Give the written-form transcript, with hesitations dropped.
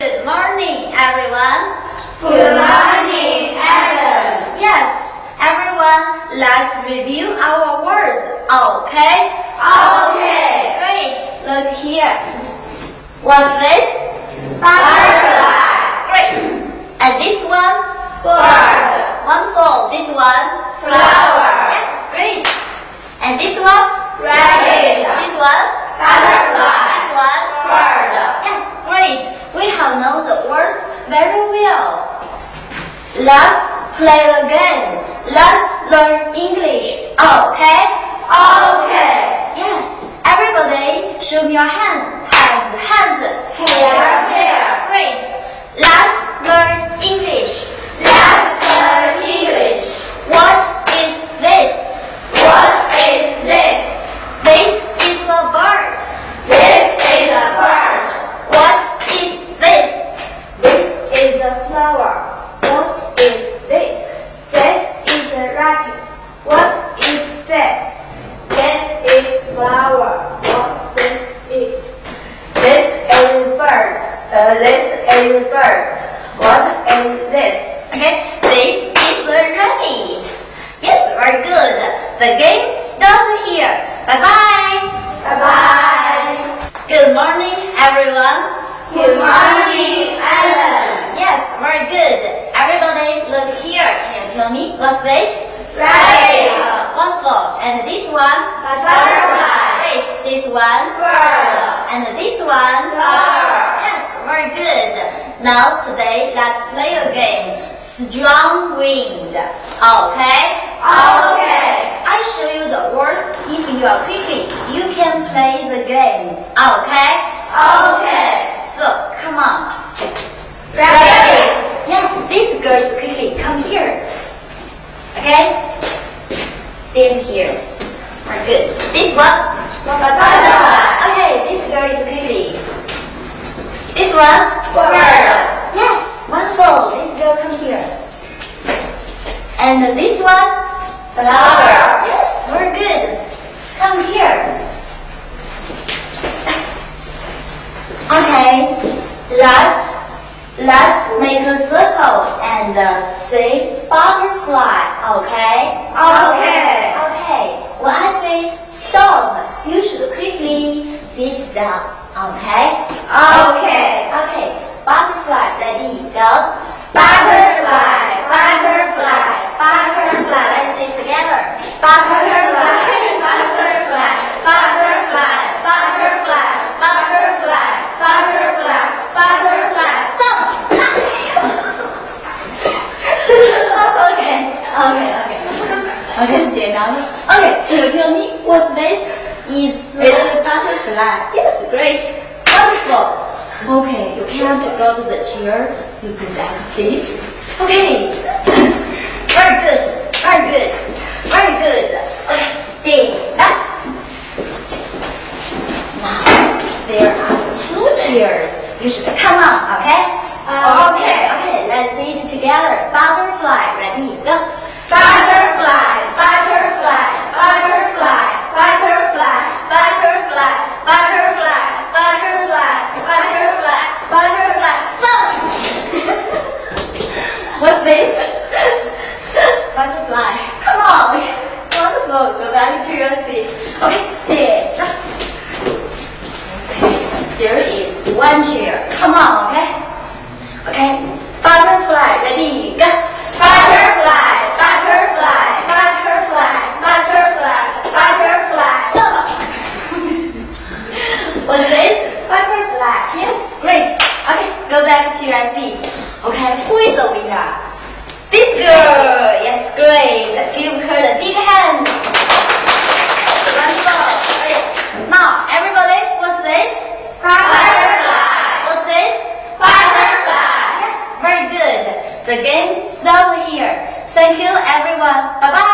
Good morning, everyone. Good morning, Adam. Yes, everyone, let's review our words, okay? Okay. Great, look here. What's this? Butterfly. Great. And this one? Bird. Wonderful. This one? Flower. Yes, great. And this one? Rabbit. This one? Butterfly. This one? Bird. Yes, great. We have known the words very well. Let's play the game. Let's learn English, okay? Okay. Yes, everybody show me your hands. Hands. Here. Great. Let's learn English. Let's learn English. What is this? What is this? This is a bird. This is a bird. What is this? This is a flower. What is this? This is a rabbit. What is this? This is flower. What this is? This is bird. This is bird. What is this? Okay, this is a rabbit. Yes, very good. The game stops here. Bye-bye. Bye-bye. Good morning, everyone. Good morning, Alan. Yes, very good. Everybody look here. Can you tell me what's this? Rabbit. Wonderful. And this one? Butterfly. Great. This one? Bird. And this one? Flower. Yes, very good. Now today let's play a game. Strong wind. Okay? Okay. I show you the words. If you are quickly, you can play the game. Okay? Okay. So come on. Rabbit. Yes, these girls quickly come here. Okay? Stand here. Very good. This one? Butterfly. Okay, this girl is quickly. This one? Bird. Yes, wonderful. This girl come here. And this one? Flower. Yes, very good. Come here. Okay, let's make a circle and say butterfly. Okay? Okay. Okay. When I say stop, you should quickly sit down. Okay? Okay. Okay. Butterfly. Ready? Go. Butterfly. Butterfly. Butterfly. Let's say together. Butterfly. Butterfly. Butterfly. Butterfly. Butterfly. Butterfly. Butterfly. Stop. Okay, stand down. Okay, you tell me what's this? It's a butterfly. Yes, great. Wonderful. Okay, you can't go to the chair. You go back, please. Okay. Very good. Very good. Very good. Okay, stay back. Now, there are two chairs. You should come up, okay? Okay, let's sit together. Butterfly, ready, go. Butterfly. Butterfly. Butterfly. Butterfly. Butterfly. Butterfly. Butterfly. Butterfly. Butterfly. Stop! What's this? Butterfly. Come on. Wonderful. Go back to your seat. Okay, sit. Okay, there is one chair. Come on, okay? Okay. Butterfly, ready, go. Butterfly. Butterfly. Butterfly. Butterfly. Butterfly. Stop. What's this? Butterfly. Yes, great. Okay, go back to your seat. Okay, who is the winner? This girl. Yes, great. Give her the big hand. Wonderful. Great. Now, everybody, what's this? Butterfly. What's this? Butterfly. Yes, very good. The game stops here. Thank you, everyone. Bye-bye.